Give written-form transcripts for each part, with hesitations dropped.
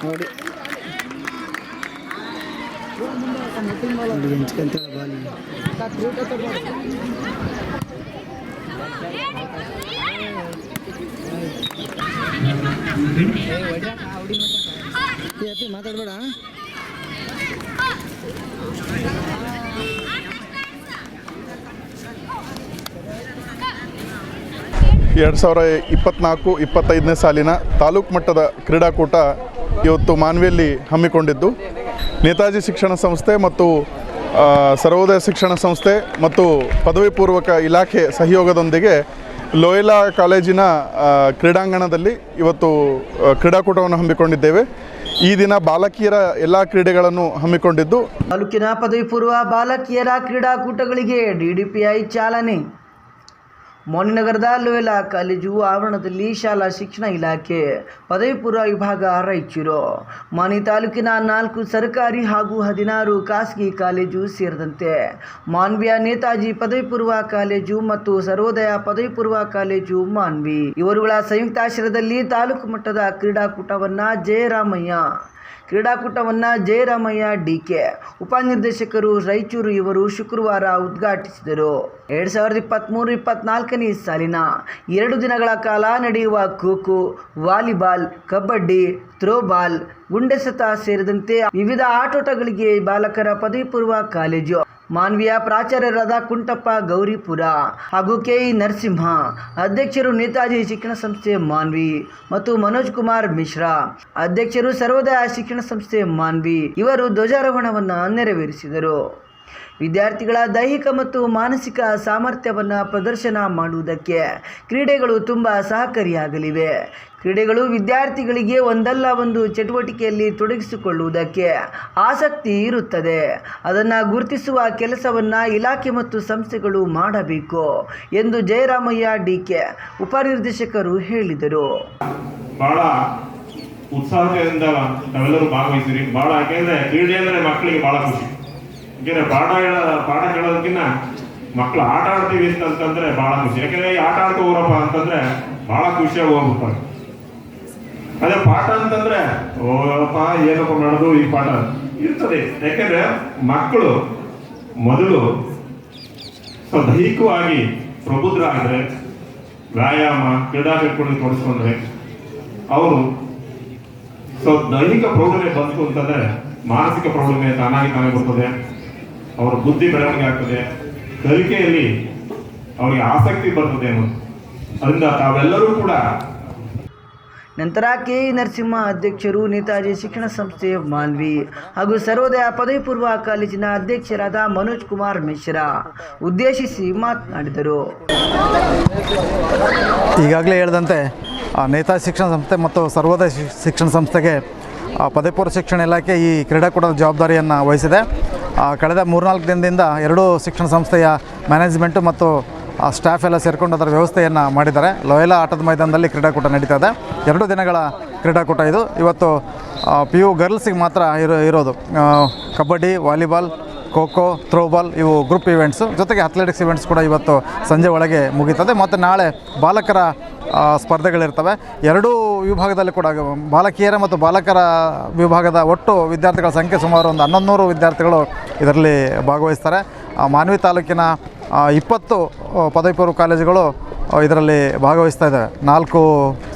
ನೋಡಿ ಹೆಂಚ್ಕೊಂತ ಬಾಲ್ ಮಾತಾಡ್ಬೇಡ. 2024-25ನೇ ಸಾಲಿನ ತಾಲೂಕು ಮಟ್ಟದ ಕ್ರೀಡಾಕೂಟ ಇವತ್ತು ಮಾನ್ವಿಯಲ್ಲಿ ಹಮ್ಮಿಕೊಂಡಿದ್ದು ನೇತಾಜಿ ಶಿಕ್ಷಣ ಸಂಸ್ಥೆ ಮತ್ತು ಸರ್ವೋದಯ ಶಿಕ್ಷಣ ಸಂಸ್ಥೆ ಮತ್ತು ಪದವಿ ಪೂರ್ವಕ ಇಲಾಖೆ ಸಹಯೋಗದೊಂದಿಗೆ ಲೋಯಲಾ ಕಾಲೇಜಿನ ಕ್ರೀಡಾಂಗಣದಲ್ಲಿ ಇವತ್ತು ಕ್ರೀಡಾಕೂಟವನ್ನು ಹಮ್ಮಿಕೊಂಡಿದ್ದೇವೆ. ಈ ದಿನ ಬಾಲಕಿಯರ ಎಲ್ಲ ಕ್ರೀಡೆಗಳನ್ನು ಹಮ್ಮಿಕೊಂಡಿದ್ದು ತಾಲೂಕಿನ ಪದವಿ ಪೂರ್ವ ಬಾಲಕಿಯರ ಕ್ರೀಡಾಕೂಟಗಳಿಗೆ ಡಿಡಿಪಿಐ ಚಾಲನೆ. ಮೋನಿನಗರದ ಲೋಯಲಾ ಕಾಲೇಜು ಆವರಣದಲ್ಲಿ ಶಾಲಾ ಶಿಕ್ಷಣ ಇಲಾಖೆ ಪದವಿ ಪೂರ್ವ ವಿಭಾಗ ರಾಯಚೂರು ಮಾನಿ ತಾಲೂಕಿನ 4 ಸರ್ಕಾರಿ ಹಾಗೂ 16 ಖಾಸಗಿ ಕಾಲೇಜು ಸೇರಿದಂತೆ ಮಾನ್ವಿಯ ನೇತಾಜಿ ಪದವಿ ಪೂರ್ವ ಕಾಲೇಜು ಮತ್ತು ಸರ್ವೋದಯ ಪದವಿ ಪೂರ್ವ ಕಾಲೇಜು ಮಾನ್ವಿ ಇವರುಗಳ ಸಂಯುಕ್ತಾಶ್ರಯದಲ್ಲಿ ತಾಲೂಕು ಮಟ್ಟದ ಕ್ರೀಡಾಕೂಟವನ್ನು ಜಯರಾಮಯ್ಯ ಡಿಕೆ ಉಪನಿರ್ದೇಶಕರು ರಾಯಚೂರು ಇವರು ಶುಕ್ರವಾರ ಉದ್ಘಾಟಿಸಿದರು. 2023-24ನೇ ಸಾಲಿನ 2 ದಿನಗಳ ಕಾಲ ನಡೆಯುವ ಖೋ-ಖೋ, ವಾಲಿಬಾಲ್, ಕಬಡ್ಡಿ, ಥ್ರೋಬಾಲ್, ಗುಂಡೆಸತ ಸೇರಿದಂತೆ ವಿವಿಧ ಆಟೋಟಗಳಿಗೆ ಬಾಲಕರ ಪದವಿ ಪೂರ್ವ ಕಾಲೇಜು ಮಾನ್ವಿಯ ಪ್ರಾಚಾರ್ಯರಾದ ಕುಂಟಪ್ಪ ಗೌರಿಪುರ ಹಾಗೂ ಕೆಇ ನರಸಿಂಹ, ಅಧ್ಯಕ್ಷರು ನೇತಾಜಿ ಶಿಕ್ಷಣ ಸಂಸ್ಥೆ ಮಾನ್ವಿ ಮತ್ತು ಮನೋಜ್ ಕುಮಾರ್ ಮಿಶ್ರಾ, ಅಧ್ಯಕ್ಷರು ಸರ್ವೋದಯ ಶಿಕ್ಷಣ ಸಂಸ್ಥೆ ಮಾನ್ವಿ ಇವರು ಧ್ವಜಾರೋಹಣವನ್ನು ನೆರವೇರಿಸಿದರು. ವಿದ್ಯಾರ್ಥಿಗಳ ದೈಹಿಕ ಮತ್ತು ಮಾನಸಿಕ ಸಾಮರ್ಥ್ಯವನ್ನು ಪ್ರದರ್ಶನ ಮಾಡುವುದಕ್ಕೆ ಕ್ರೀಡೆಗಳು ತುಂಬ ಸಹಕಾರಿಯಾಗಲಿವೆ. ಕ್ರೀಡೆಗಳು ವಿದ್ಯಾರ್ಥಿಗಳಿಗೆ ಒಂದಲ್ಲ ಒಂದು ಚಟುವಟಿಕೆಯಲ್ಲಿ ತೊಡಗಿಸಿಕೊಳ್ಳುವುದಕ್ಕೆ ಆಸಕ್ತಿ ಇರುತ್ತದೆ. ಅದನ್ನು ಗುರುತಿಸುವ ಕೆಲಸವನ್ನು ಇಲಾಖೆ ಮತ್ತು ಸಂಸ್ಥೆಗಳು ಮಾಡಬೇಕು ಎಂದು ಜಯರಾಮಯ್ಯ ಡಿಕೆ ಉಪನಿರ್ದೇಶಕರು ಹೇಳಿದರು. ಬಹಳ ಉತ್ಸಾಹದಿಂದ ನಾವೆಲ್ಲರೂ ಭಾಗವಹಿಸಿರಿ. ಬಹಳ ಯಾಕೆಂದರೆ ಕ್ರೀಡೆ ಅಂದರೆ ಮಕ್ಕಳಿಗೆ ಬಹಳ ಖುಷಿ. ಯಾಕೆಂದರೆ ಪಾಠ ಕೇಳೋದಕ್ಕಿಂತ ಮಕ್ಕಳು ಆಟ ಆಡ್ತೀವಿ ಅಂತಂದ್ರೆ ಬಹಳ ಖುಷಿ. ಯಾಕೆಂದರೆ ಈ ಆಟ ಆಡ್ಕೊ ಹೋಗ್ರಪ್ಪ ಅಂತಂದ್ರೆ ಬಹಳ ಖುಷಿಯಾಗಿ ಹೋಗ್ಬಿಡ್ತಾರೆ. ಅದೇ ಪಾಠ ಅಂತಂದ್ರೆ ಓಪ್ಪ ಏನಪ್ಪ ಮಾಡೋದು ಈ ಪಾಠ ಇರ್ತದೆ. ಯಾಕೆಂದ್ರೆ ಮಕ್ಕಳು ಮೊದಲು ದೈಹಿಕವಾಗಿ ಪ್ರಬುದ್ಧರಾದರೆ, ವ್ಯಾಯಾಮ ಕ್ರೀಡಾಕೂಟಗಳಲ್ಲಿ ತೊಡಸ್ಕೊಂಡ್ರೆ ಅವರು ದೈಹಿಕ ಪ್ರೌಢತೆ ಬಂತು ಅಂತಂದ್ರೆ ಮಾನಸಿಕ ಪ್ರೌಢತೆ ತಾನಾಗಿ ಬರ್ತದೆ. ಅವರ ಬುದ್ಧಿ ಬೆಳವಣಿಗೆ ಆಗ್ತದೆ, ಕಲಿಕೆಯಲ್ಲಿ ಅವರಿಗೆ ಆಸಕ್ತಿ ಬರ್ತದೆ ಅನ್ನೋದು. ಅದರಿಂದ ತಾವೆಲ್ಲರೂ ಕೂಡ. ನಂತರ ಕೆಇ ನರಸಿಂಹ, ಅಧ್ಯಕ್ಷರು ನೇತಾಜಿ ಶಿಕ್ಷಣ ಸಂಸ್ಥೆ ಮಾನ್ವಿ ಹಾಗೂ ಸರ್ವೋದಯ ಪದವಿ ಪೂರ್ವ ಕಾಲೇಜಿನ ಅಧ್ಯಕ್ಷರಾದ ಮನೋಜ್ ಕುಮಾರ್ ಮಿಶ್ರಾ ಉದ್ದೇಶಿಸಿ ಮಾತನಾಡಿದರು. ಈಗಾಗಲೇ ಹೇಳಿದಂತೆ ನೇತಾಜಿ ಶಿಕ್ಷಣ ಸಂಸ್ಥೆ ಮತ್ತು ಸರ್ವೋದಯ ಶಿಕ್ಷಣ ಸಂಸ್ಥೆಗೆ ಪದವಿ ಪೂರ್ವ ಶಿಕ್ಷಣ ಇಲಾಖೆ ಈ ಕ್ರೀಡಾಕೂಟದ ಜವಾಬ್ದಾರಿಯನ್ನು ವಹಿಸಿದೆ. ಕಳೆದ 3-4 ದಿನದಿಂದ 2 ಶಿಕ್ಷಣ ಸಂಸ್ಥೆಯ ಮ್ಯಾನೇಜ್ಮೆಂಟು ಮತ್ತು ಸ್ಟಾಫ್ ಎಲ್ಲ ಸೇರಿಕೊಂಡು ಅದರ ವ್ಯವಸ್ಥೆಯನ್ನು ಮಾಡಿದ್ದಾರೆ. ಲೋಯಲಾ ಆಟದ ಮೈದಾನದಲ್ಲಿ ಕ್ರೀಡಾಕೂಟ ನಡೀತಾ ಇದೆ. 2 ದಿನಗಳ ಕ್ರೀಡಾಕೂಟ ಇದು. ಇವತ್ತು PU ಗರ್ಲ್ಸಿಗೆ ಮಾತ್ರ ಇರೋದು. ಕಬಡ್ಡಿ, ವಾಲಿಬಾಲ್, ಖೋ-ಖೋ, ಥ್ರೋಬಾಲ್ ಇವು ಗ್ರೂಪ್ ಇವೆಂಟ್ಸು, ಜೊತೆಗೆ ಅಥ್ಲೆಟಿಕ್ಸ್ ಇವೆಂಟ್ಸ್ ಕೂಡ ಇವತ್ತು ಸಂಜೆ ಒಳಗೆ ಮುಗೀತದೆ. ಮತ್ತು ನಾಳೆ ಬಾಲಕರ ಸ್ಪರ್ಧೆಗಳಿರ್ತವೆ. 2 ವಿಭಾಗದಲ್ಲಿ ಕೂಡ ಬಾಲಕಿಯರ ಮತ್ತು ಬಾಲಕರ ವಿಭಾಗದ ಒಟ್ಟು ವಿದ್ಯಾರ್ಥಿಗಳ ಸಂಖ್ಯೆ ಸುಮಾರು ಒಂದು 1100 ವಿದ್ಯಾರ್ಥಿಗಳು ಇದರಲ್ಲಿ ಭಾಗವಹಿಸ್ತಾರೆ. ಮಾನ್ವಿ ತಾಲೂಕಿನ 20 ಪದವಿ ಪೂರ್ವ ಕಾಲೇಜುಗಳು ಇದರಲ್ಲಿ ಭಾಗವಹಿಸ್ತಾ ಇದ್ದಾವೆ. 4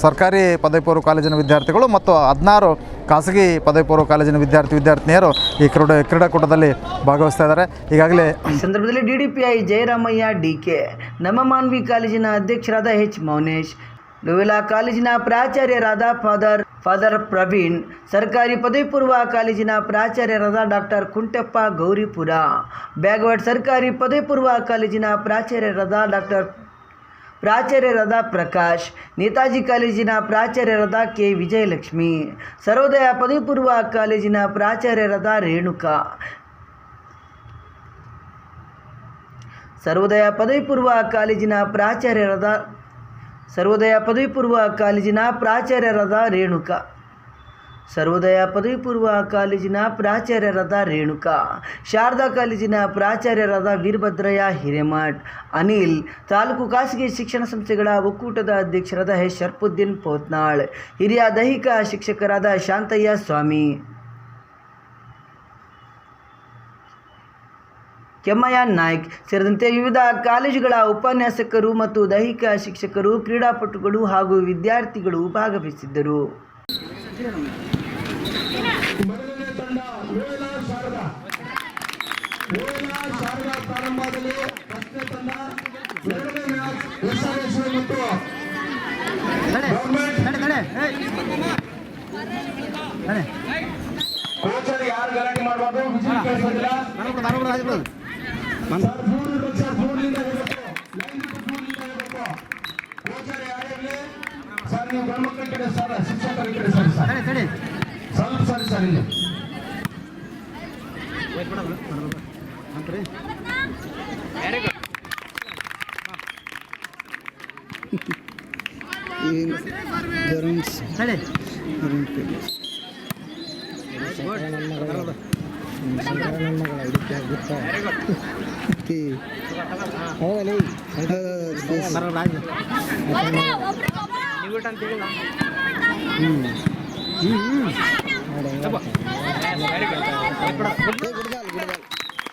ಸರ್ಕಾರಿ ಪದವಿ ಪೂರ್ವ ಕಾಲೇಜಿನ ವಿದ್ಯಾರ್ಥಿಗಳು ಮತ್ತು 16 ಖಾಸಗಿ ಪದವಿ ಪೂರ್ವ ಕಾಲೇಜಿನ ವಿದ್ಯಾರ್ಥಿನಿಯರು ಈ ಕ್ರೀಡಾಕೂಟದಲ್ಲಿ ಭಾಗವಹಿಸ್ತಾ ಇದ್ದಾರೆ. ಈಗಾಗಲೇ ಈ ಸಂದರ್ಭದಲ್ಲಿ ಡಿಡಿಪಿಐ ಜಯರಾಮಯ್ಯ ಡಿಕೆ, ನಮ್ಮ ಮಾನ್ವಿ ಕಾಲೇಜಿನ ಅಧ್ಯಕ್ಷರಾದ ಎಚ್ ಮೌನೇಶ್, ಲೋಯಲಾ ಕಾಲೇಜಿನ ಪ್ರಾಚಾರ್ಯರಾದ ಫಾದರ್ ಪ್ರವೀಣ್, ಸರ್ಕಾರಿ ಪದವಿ ಪೂರ್ವ ಕಾಲೇಜಿನ ಪ್ರಾಚಾರ್ಯರಾದ ಡಾಕ್ಟರ್ ಕುಂಟಪ್ಪ ಗೌರಿಪುರ, ಬ್ಯಾಗವಾಡ್ ಸರ್ಕಾರಿ ಪದವಿ ಪೂರ್ವ ಕಾಲೇಜಿನ ಪ್ರಾಚಾರ್ಯರಾದ ಪ್ರಕಾಶ್, ನೇತಾಜಿ ಕಾಲೇಜಿನ ಪ್ರಾಚಾರ್ಯರಾದ ಕೆ ವಿಜಯಲಕ್ಷ್ಮಿ, ಸರ್ವೋದಯ ಪದವಿ ಪೂರ್ವ ಕಾಲೇಜಿನ ಪ್ರಾಚಾರ್ಯರಾದ ರೇಣುಕಾ, ಸರ್ವೋದಯ ಪದವಿ ಪೂರ್ವ ಕಾಲೇಜಿನ ಪ್ರಾಚಾರ್ಯರಾದ ರೇಣುಕಾ, ಸರ್ವೋದಯ ಪದವಿ ಪೂರ್ವ ಕಾಲೇಜಿನ ಪ್ರಾಚಾರ್ಯರಾದ ರೇಣುಕಾ, ಶಾರದಾ ಕಾಲೇಜಿನ ಪ್ರಾಚಾರ್ಯರಾದ ವೀರಭದ್ರಯ್ಯ ಹಿರೇಮಠ್, ಅನಿಲ್, ತಾಲೂಕು ಖಾಸಗಿ ಶಿಕ್ಷಣ ಸಂಸ್ಥೆಗಳ ಒಕ್ಕೂಟದ ಅಧ್ಯಕ್ಷರಾದ ಶರ್ಫುದ್ದೀನ್ ಪೋತ್ನಾಳ್, ಹಿರಿಯ ದೈಹಿಕ ಶಿಕ್ಷಕರಾದ ಶಾಂತಯ್ಯ ಸ್ವಾಮಿ, ಕೆಮ್ಮಯ್ಯ ನಾಯ್ಕ್ ಸೇರಿದಂತೆ ವಿವಿಧ ಕಾಲೇಜುಗಳ ಉಪನ್ಯಾಸಕರು ಮತ್ತು ದೈಹಿಕ ಶಿಕ್ಷಕರು, ಕ್ರೀಡಾಪಟುಗಳು ಹಾಗೂ ವಿದ್ಯಾರ್ಥಿಗಳು ಭಾಗವಹಿಸಿದ್ದರು. ಯಾರು ಗಲಾಟೆ ಮಾಡಬಾರ್ದು. ಸರ್ ನೀವು ಗಮನಕ್ಕೆ ಕಡೆ ಸರ್ ಶಿಕ್ಷಕರ ಕಡೆ ಸರ್ ಸ್ವಲ್ಪ ಸರಿ ಸರ್ ಇಲ್ಲಿ ಗುಡ್ದಾಲ್